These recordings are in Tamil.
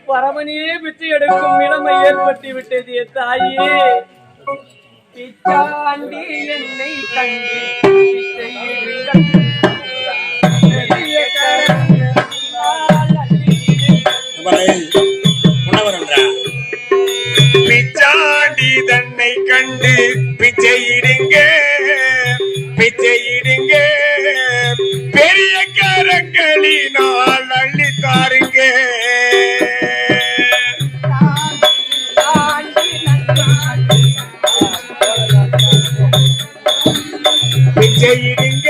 பரமனையே பிச்சை எடுக்கும் நிலைமை ஏற்பட்டு விட்டது தாயே. பிச்சாண்டி என்னை கண்டு பிச்சாண்டி தன்னை கண்டு பிச்சையிடுங்க பிச்சையிடுங்க, பெரிய கரங்களினால் அள்ளித்தாருங்க. பிச்சையிடுங்க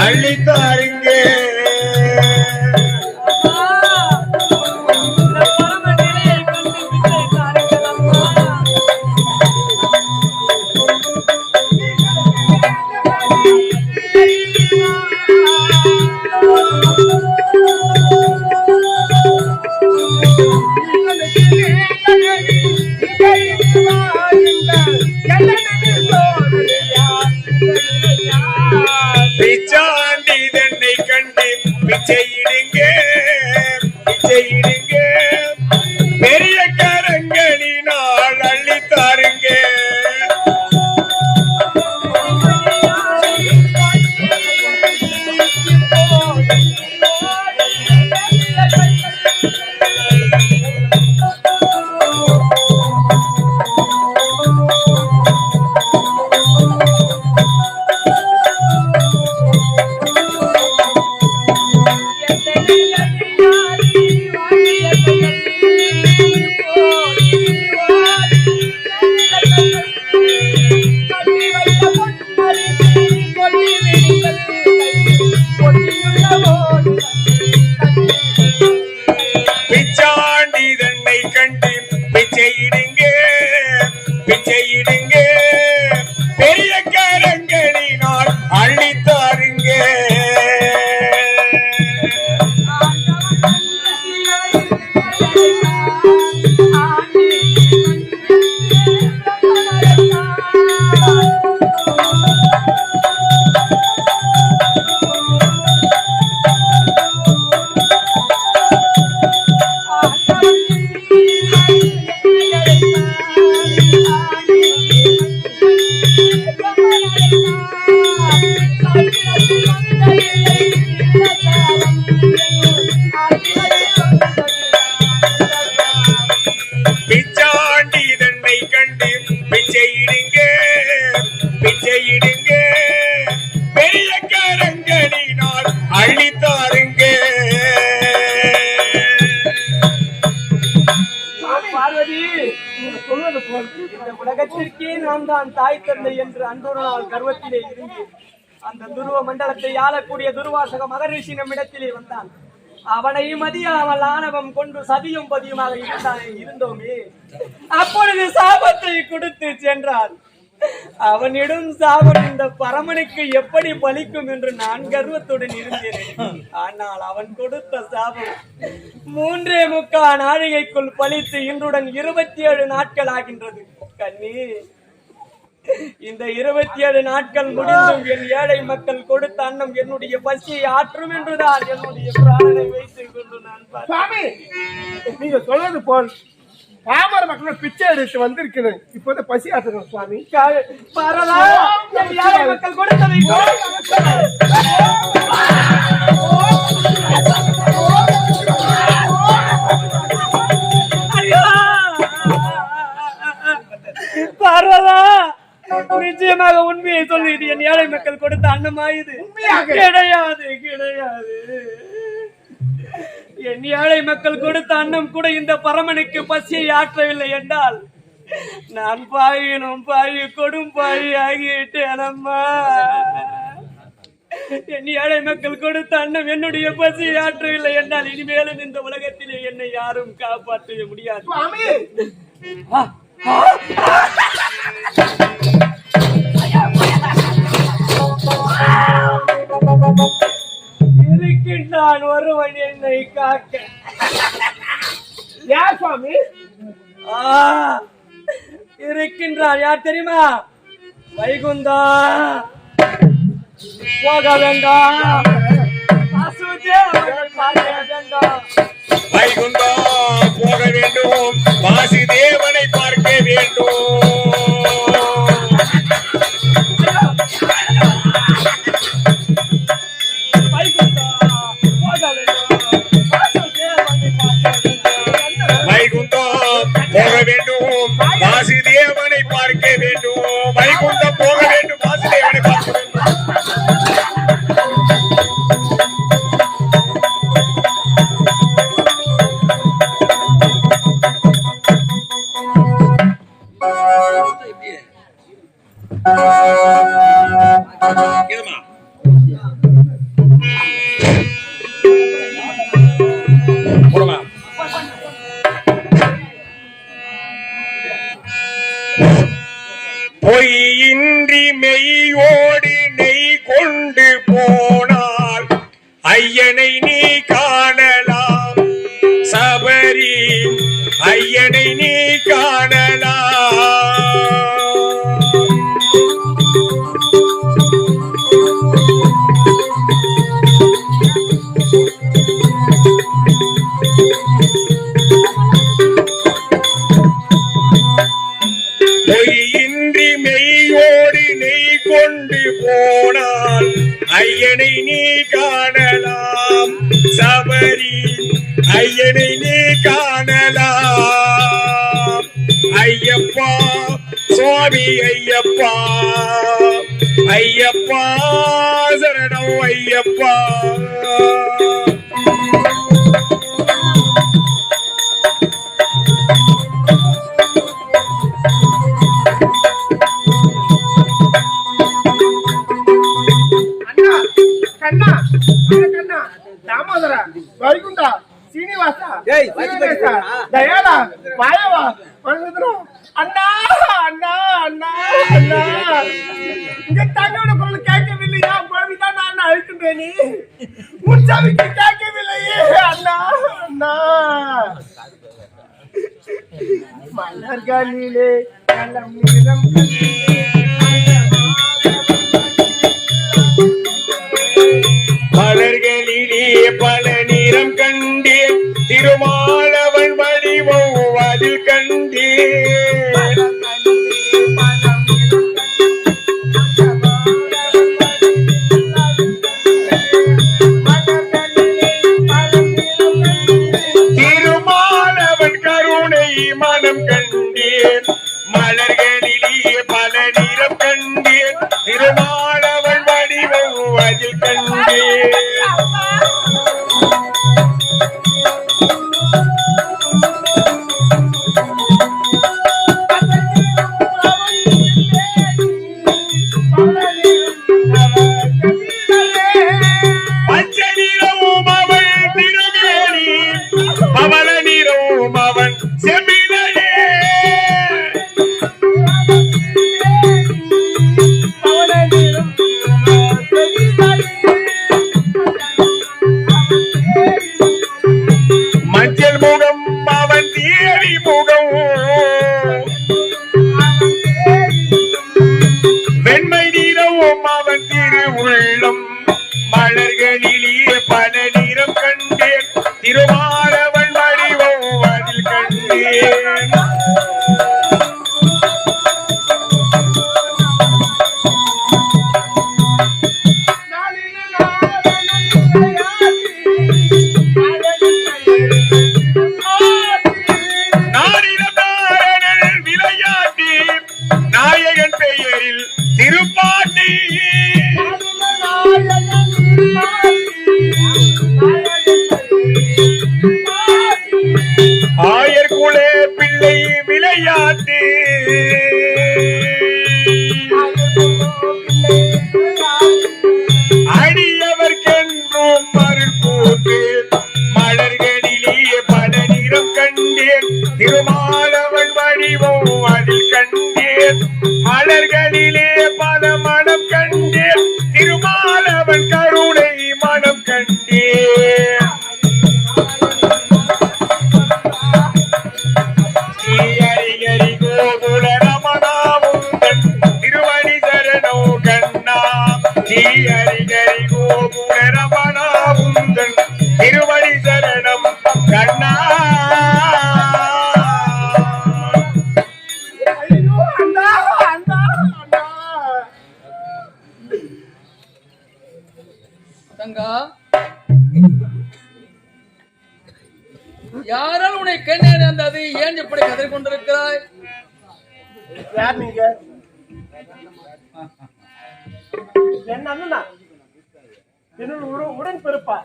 அள்ளித்தாருங்க. பிச்சாண்டி தன்னை கண்டு பிச்சையிடுங்க பிச்சையிடுங்க, பெரிய கரங்களினால் அள்ளித்தாருங்க. பிச்சாண்டி தன்னை கண்டு பிச்சையிடுங்க பிச்சையிடுங்க, பெரிய கரங்களினால் அள்ளித்தாருங்க. பிச்சாண்டி தன்னை கண்டு பிச்சையிடுங்க பிச்சையிடுங்க, பெரிய கரங்களினால் அள்ளித்தாருங்க. பார்வதி, சொல்வது போல் இந்த உலகத்திற்கே நாம் தான் தாய் தந்தை என்று அன்றொரு நாள் கர்வத்திலே இருந்து அந்த துருவ மண்டலத்தை ஆளக்கூடிய துர்வாசக மகரிஷி நம்மிடத்திலே வந்தான். அவனையும் மதியாமல் ஆணவம் கொண்டு சதியும் பதியுமாக இருந்தோமே, அப்பொழுது சாபத்தை கொடுத்து சென்றார். அவனிடம் சாபம் இந்த பரமனுக்கு எப்படி பலிக்கும் என்று நான் கர்வத்துடன் இருந்தேன். ஆனால் அவன் கொடுத்த சாபம் 3.25 நாழிகைக்குள் பலித்து இன்றுடன் 27 நாட்கள் ஆகின்றது. கண்ணி, இந்த 27 நாட்கள் முடிந்தும் என் ஏழை மக்கள் கொடுத்த அன்னம் என்னுடைய பசியை ஆற்றும் என்றுதான் என்னுடைய பிராணனை வைத்துக் கொண்டு நான் சுவாமி, நீங்க சொல்றது போல் பாமர மக்கள் பிச்சை எடுத்து வந்திருக்கிறேன். இப்போது பசி ஆற்றுகிறோம் சுவாமி. ஏழை மக்கள் கொடுத்ததை பார்வதா, நிச்சயமாக உண்மையை சொல்லி இது என் ஏழை மக்கள் கொடுத்த அன்னமாயுது கிடையாது கிடையாது. என் ஏழை மக்கள் கொடுத்த அன்னம் கூட இந்த பரமனுக்கு பசியை ஆற்றவில்லை என்றால் நான் பாயினும் பாயி கொடும் பாயி ஆகிவிட்டேன் அம்மா. என் ஏழை மக்கள் கொடுத்த அன்னம் என்னுடைய பசியை ஆற்றவில்லை என்றால் இனிமேலும் இந்த உலகத்திலே என்னை யாரும் காப்பாற்ற முடியாது. இருக்கின்றான் ஒருவன் என்னை காக்க. யார் சுவாமி? இருக்கின்றான். யார் தெரியுமா? வைகுந்தா, போக வேண்டாம். பார்க்க வேண்டும். வைகுந்தம் போக வேண்டும், வாசுதேவனை பார்க்க வேண்டும். வைகுந்தம் போக வேண்டும், வாசுதேவனை பார்க்க வேண்டும். வைகுந்தம் போக வேண்டும், வாசுதேவனை பார்க்க வேண்டும். இதுமா போடுமா பொய்யின்றி மெய்யோடு நெய் கொண்டு போனால் ஐயனை நீ காணலாம். சபரி ஐயனை நீ காணலாம். பொய்யின்றி மெய்யோடு நெய் கொண்டு போனால் ஐயனை நீ காணலாம். சபரி ஐயனை நீ காணலாம். ஐயப்பா சுவாமி ஐயப்பா, ஐயப்பா சரணம் ஐயப்பா. கண்ணா கண்ணா தாமோதரா வைகுண்டா சீனிவாசா தயாளா மாயவா மன்னிதரும் அண்ணா அண்ணா அண்ணா அண்ணா இங்க தங்களோட குரல் கேட்கவில்லையா? பழவிதான் நான் அழைக்கின்றேனே, உற்சாவிக்கு கேட்கவில்லையே அண்ணா அண்ணா. மலர்களிலே நலம் நிறம் மலர்களிலே பல நிறம் கண்டேன், திருமாலவன் வடிவம் அதில் கண்டேன். திருமாலவன் கருணை மனம் கண்டேன். மலர்களிலே பல நிறம் கண்டேன், திருமாலவன் வடிவம் அதில் கண்டேன். பச்சை நிறமும் அவன் திருமேனி, பவள நிறமும் அவன் செம்பினே. மஞ்சள் முகம் அவன் தேவி முகம், வெண்மை நிறமும் அவன் திரு உள்ளம். மலர்களிலே பல நிறம் கண்டேன், திருமாலவன் வடிவம் அதில் கண்டேன். நாரினதாரணன் விளையாட்டி, நாயகன் பெயரில் திருப்பாட்டி. ஆயர் குலே பிள்ளை விளையாட்டு, அடியவர்க்கென்றும் மறுக்கூட்டு. மலர்களிலே பல நிறம் கண்டேன், திருமாலவன் வடிவம் அதில் கண்டேன். மலர்களிலே பல மனம் கண்டேன், திருமாலவன் கருணை மனம் கண்டேன். ஸ்ரீஹரி கோகுல ரமணாவுந்தன் திருவடி சரணோ கண்ணா. ஸ்ரீஹரி கோகுல ரமணாவுந்தன் திருவடி சரணம் கண்ணா. ஐயோ, அண்ணா, அண்ணா, அண்ணா. தங்கா, யாரால் உன்னை கண்ணாடி வந்தது? ஏன் இப்படி கதறி கொண்டிருக்கிறாய்? யார் நீங்க? என்ன அண்ணா? என்னோட உடன் பிறப்பா?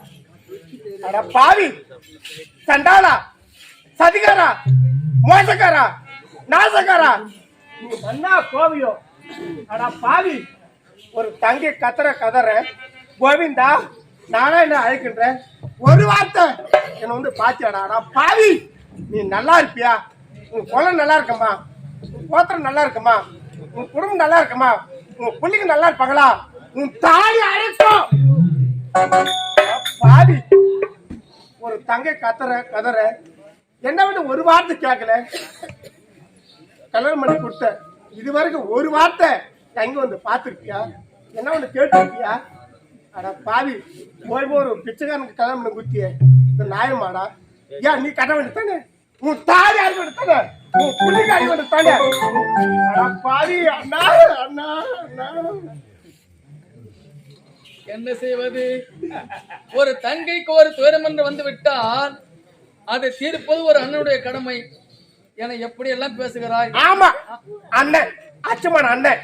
அட பாவி, சண்டாளா, சதிகாரா, மோசக்காரா, நாசக்காரா, நீ மண்ணா கோவியோ? அட பாவி, ஒரு தங்கை கதற கோவிந்தா நானா என்ன அழைக்கின்றேன், ஒரு வார்த்தை என்ன வந்து பாத்தியாடா? அட பாவி, நீ நல்லா இருப்பியா? உன் குலம் நல்லா இருக்கமா? உன் கோத்திரம் நல்லா இருக்குமா? உன் குடும்பம் நல்லா இருக்குமா? உன் பிள்ளைங்க நல்லா இருப்பாங்களா? உன் தாலி அழைக்கும் பாவி, ஒரு தங்கை கதற என்ன வந்து ஒரு வார்த்தை கேட்கல. கல்யாணம் பண்ணி கொடுத்த இது வரைக்கும் ஒரு வார்த்தை தங்கி வந்து பார்த்துருக்கியா? என்ன வந்து கேட்டுருக்கியா? அட பாவி, போய் ஒரு பிச்சைக்காரனுக்கு கல்யாணம் பண்ணி குத்திய இந்த நியாயமாடா? ஏன் நீ கட்ட வேண்டியதானே? உன் தாலி அடி வேண்டியதானே? உன் பிள்ளைங்க அடி வேண்டியதானே? அட பாவி, அண்ணா அண்ணா அண்ணா. என்ன செய்வது? ஒரு தங்கைக்கு ஒரு துயரம் என்று வந்து விட்டால் அதை தீர்ப்பது ஒரு அண்ணனுடைய கடமை என எப்படி எல்லாம் பேசுகிறாய்? ஆமா, அண்ணன் அச்சமான அண்ணன்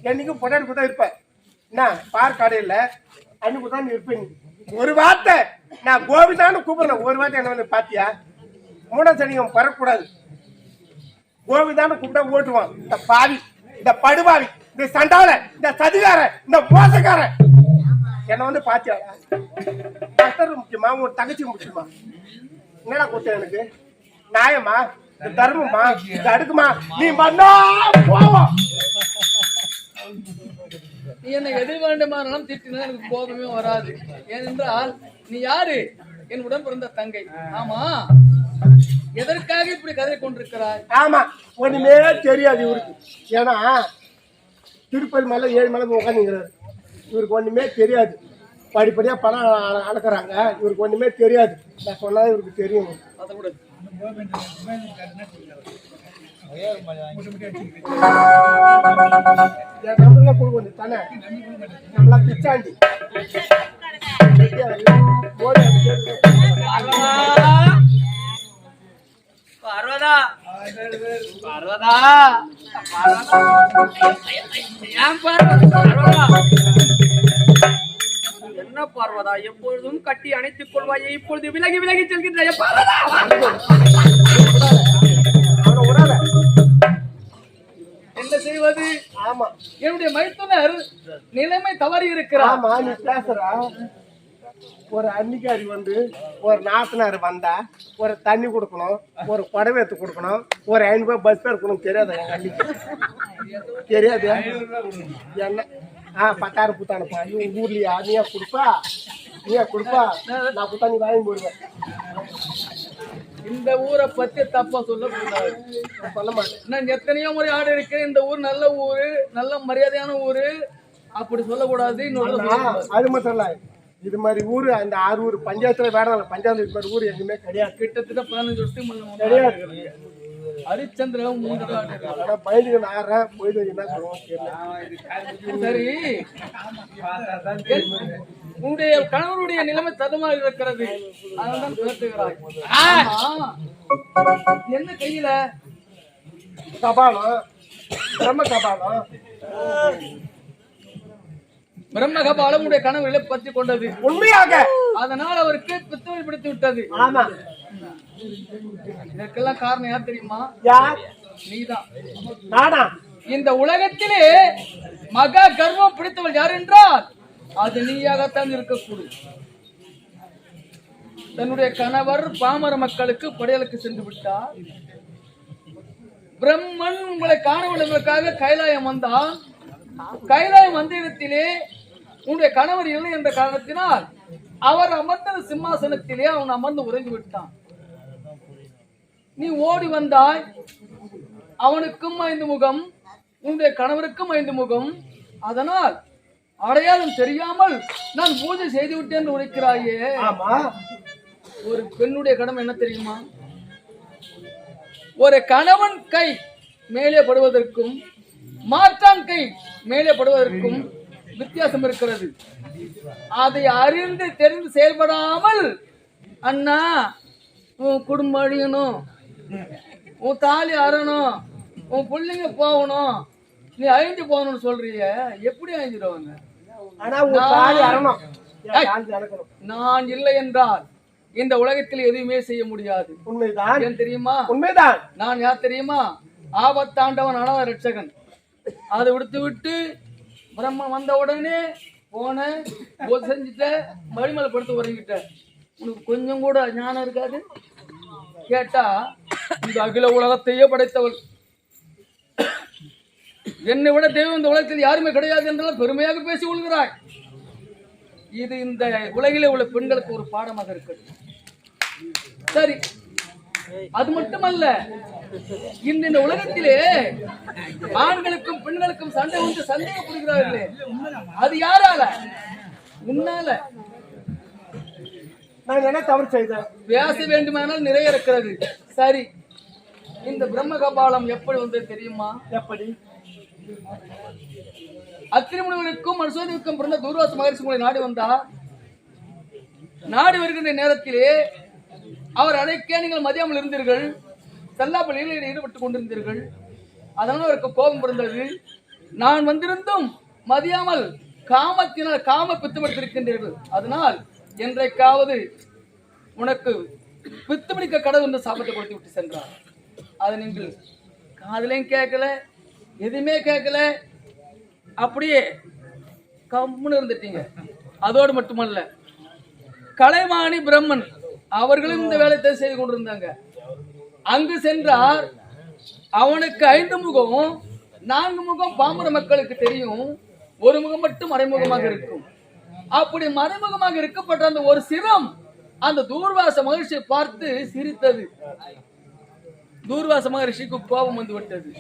என்னைக்கும் பொட்டாடி கூட இருப்ப. என்ன பார் கடையில் அன்னைக்கு தான் இருப்பேன். ஒரு வார்த்தை நான் கோவிதான்னு கூப்பிடுறேன், ஒரு வார்த்தை என்ன வந்து பாத்தியா? மூணாம் சனியம் பரக்கூடாது. கோவிதான்னு கூப்பிட்டா ஓட்டுவான். இந்த பாவி, இந்த படுபாவி, இந்த சண்டாள, இந்த சதிகார, இந்த மோசக்காரன் என்ன வந்து பாத்தியா? கஷ்டம் முக்கியமா, உன் தங்கச்சி முக்கியமா? என்னடா கொடுத்த எனக்கு? நியாயமா? இந்த தர்மமா? இந்த அடுக்குமா? நீ பண்ணா போவோம். நீ என்ன எது வேண்டுமானாலும் திட்டினா எனக்கு கோபமே வராது. ஏனென்றால் நீ யாரு? என் உடன் பிறந்த தங்கை. ஆமா, எதற்காக இப்படி கதை கொண்டிருக்கிறாய்? ஆமா, ஒண்ணுமே தெரியாது இவருக்கு. ஏன்னா திருப்பதி மலை 7 மலை உட்காந்துங்கிறாரு. இவருக்கு ஒண்ணுமே தெரியாது. படிப்படியா பணம் அளக்குறாங்க, இவருக்கு ஒண்ணுமே தெரியாது. நான் சொன்னா இவருக்கு தெரியும். அதை விட என் நம்பர்ல கொடுக்க தானே, நம்மளா பிச்சாண்டி பார்வதா, பார்வதா, ஏன் பார்வதா? என்ன பார்வதா, எப்பொழுதும் கட்டி அணைத்துக் கொள்வாயே, இப்பொழுது விலகி விலகி செல்கின்ற பார்வதா? என்ன செய்வது? ஆமா, என்னுடைய மைத்துனர் நிலைமை தவறி இருக்கிறார். ஆமா, நீ பேசுறா. ஒரு அன்னிக்காரி வந்து ஒரு நாத்தனார் வந்தா ஒரு தண்ணி கொடுக்கணும், ஒரு புடவை எடுத்து கொடுக்கணும், ஒரு 500 ரூபாய் பஸ் ஃபேர் கொடுக்கணும். தெரியாதா எங்க அன்னிக்கு? தெரியாது. என்ன 10,000 புத்தானப்பா உங்க ஊர்லயா? நீயா கொடுப்பா? நான் புத்தா நீ வாங்கி போடுவேன். இந்த ஊரை பத்தி தப்பா சொல்லக்கூடாது. சொல்ல மாட்டேன். நான் எத்தனையோ முறை ஆடு இருக்கேன். இந்த ஊர் நல்ல ஊரு, நல்ல மரியாதையான ஊரு, அப்படி சொல்லக்கூடாது. அது மட்டும் இல்ல, இது மாதிரி ஊரு அந்த 6 ஊர் பஞ்சாயத்துல வேணாம். பஞ்சாயத்து இது மாதிரி ஊர் எங்குமே கிடையாது. கிட்டத்தட்ட 15 வருஷத்துக்கு கிடையாது. ஹரிச்சந்திரன் 3 ஆடு. ஆனா பயந்துக்கு நான் ஆடுறேன், போயிட்டு என்ன சொல்லுவோம் தெரியல. சரி, உன்னுடைய கணவருடைய நிலைமை தடுமாறி இருக்கிறது, அதனால்தான் பேசுகிறாய். என்ன கையில? கபாலம், பிரம்ம கபாலம். பிரம்ம கபாலம் உடைய கணவர்களை பற்றி கொண்டது உண்மையாக. அதனால் அவருக்கு பித்தவை பிடித்து விட்டது. ஆமா, இதற்கெல்லாம் காரணம் யார் தெரியுமா? யார்? நீதான். நானா? இந்த உலகத்திலே மகா கர்வம் பிடித்தவள் யார் என்றால் அது நீயாகத்தான் இருக்கக்கூடும். தன்னுடைய கணவர் பாமர மக்களுக்கு படையலுக்கு சென்று விட்டார். பிரம்மன் உங்களை காணவில்லைக்காக கைலாயம் வந்தான். கைலாயம் வந்த இடத்திலே உன்னுடைய கணவர் இல்லை என்ற காரணத்தினால் அவர் அமர்ந்த சிம்மாசனத்திலே அவன் அமர்ந்து உறங்கி விட்டான். நீ ஓடி வந்தாய். அவனுக்கும் 5 முகம், உன்னுடைய கணவருக்கும் 5 முகம். அதனால் அடையாளம் தெரியாமல் நான் பூஜை செய்து விட்டேன் என்று உரைக்கிறாயே. ஆமா, ஒரு பெண்ணுடைய கடமை என்ன தெரியுமா? ஒரு கணவன் கை மேலே படுவதற்கும் மாற்றான் கை மேலே படுவதற்கும் வித்தியாசம் இருக்கிறது. அதை அறிந்து தெரிந்து செயல்படாமல் அண்ணா உன் குடும்பம் அழியணும், உன் தாலி அறணும், உன் பிள்ளைங்க போகணும், நீ அழிஞ்சு போகணும்னு சொல்றிய, எப்படி அழிஞ்சிருவாங்க? ஆனா ஒரு தாலி அறணும், நான் இல்லை என்றால் இந்த உலகத்தில் எதுவுமே செய்ய முடியாது. உண்மைதான். ஏன் தெரியுமா? உண்மைதான். நான் யார் தெரியுமா? ஆபத்தாண்டவன் அனாத ரட்சகன். அதை விடுத்து விட்டு பிரம்ம வந்த உடனே போன செஞ்சுட்ட மடிமலை படுத்து உறங்கிட்ட. உனக்கு கொஞ்சம் கூட ஞானம் இருக்காது. கேட்டா இந்த அகில உலகத்தையே படைத்தவள், என்னை விட தெய்வம் இந்த உலகத்தில் யாருமே கிடையாது என்றால் பெருமையாக பேசி கொள்கிறாய். இது இந்த உலகிலே உள்ள பெண்களுக்கு ஒரு பாடமாக இருக்கிறது. சரி, அது மட்டுமல்ல, இந்த உலகத்திலே ஆண்களுக்கும் பெண்களுக்கும் சண்டை வந்து சந்தேகப்படுகிறார்களே, அது யாரால? உன்னால. நான் என்ன தவறு செய்தேன்? பேச வேண்டுமானால் நிறைய இருக்கிறது. சரி, இந்த பிரம்ம கபாலம் எப்படி வந்தது தெரியுமா? எப்படி? அத்திரி முனிவருக்கும் மனுஷோதிக்கும் பிறந்த தூர்வாச மகரிஷி உங்களை நாடி வந்தா. நாடி வருகின்ற நேரத்திலே அவர் அழைக்க நீங்கள் மதியாமல் இருந்தீர்கள், செல்லாப்பள்ளியில் ஈடுபட்டுக் கொண்டிருந்தீர்கள். அதனால் அவருக்கு கோபம் பிறந்தது. நான் வந்திருந்தும் மதியாமல் காமத்தினால் காம பித்துப்படுத்திருக்கின்றீர்கள். அதனால் என்றைக்காவது உனக்கு பித்து பிடிக்க கடவுள் என்று சாபத்தை கொடுத்து விட்டு சென்றார். அதை நீங்கள் காதலையும் கேட்கல, எதுவுமே கேட்கல, அப்படியே கம்முன்னு இருந்துட்டீங்க. அதோடு மட்டுமல்ல, கலைவாணி பிரம்மன் அவர்களும் இந்த வேலையை செய்து கொண்டிருந்தாங்க. அங்கு சென்றார். அவனுக்கு 5 முகம் 4 முகம் பாமர மக்களுக்கு தெரியும், ஒரு முகம் மட்டும் மறைமுகமாக இருக்கும். அப்படி மறைமுகமாக இருக்கப்பட்ட அந்த ஒரு சிரம் அந்த தூர்வாச மகரிஷியை பார்த்து சிரித்தது. தூர்வாச மகரிஷிக்கு கோபம் வந்து விட்டது.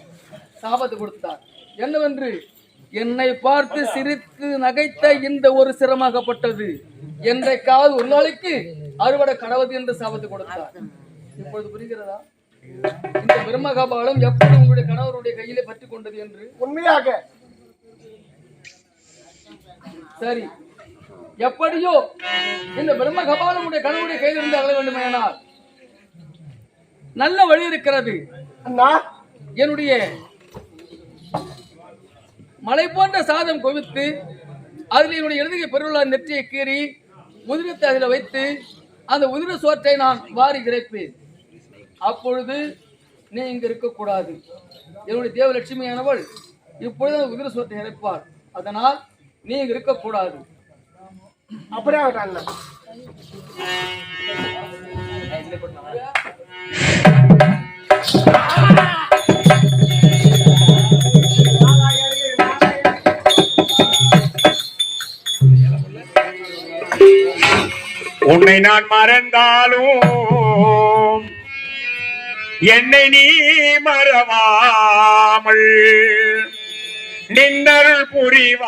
சாபத்தை கொடுத்தார். என்னவென்று, என்னை பார்த்து சிரித்து நகைத்த இந்த ஒரு சிரமாகப்பட்டது என்றைக்காவது ஒரு நாளைக்கு அறுவடை கடவுது என்று சாபத்தை கொடுத்தார். இப்பொழுது புரிகிறதா இந்த பிரம்மகபாலம் எப்படி உங்களுடைய கணவருடைய கையிலே பற்றி கொண்டது என்று? உண்மையாக. சரி, எப்படியோ இந்த பிரம்ம கபாலம் உடைய கணவருடைய கையில் இருந்து அகல வேண்டுமானால் நல்ல வழி இருக்கிறது. என்னுடைய மலை போன்ற சாதம் குவித்து அதில் என்னுடைய எழுதிய பெருவிழா நெற்றியை கீறி உதிரத்தை அதில் வைத்து அந்த உதிர சோற்றை நான் வாரி இறைப்பேன். அப்பொழுது நீ இங்கு இருக்கக்கூடாது. என்னுடைய தேவலட்சுமியானவள் இப்பொழுது அந்த உதிர சோற்றை இறைப்பார். அதனால் நீ இங்கு இருக்கக்கூடாது. அப்படியே உன்னை நான் மறந்தாலும் என்னை நீ மறவாமல் நின்னருள் புரிவா.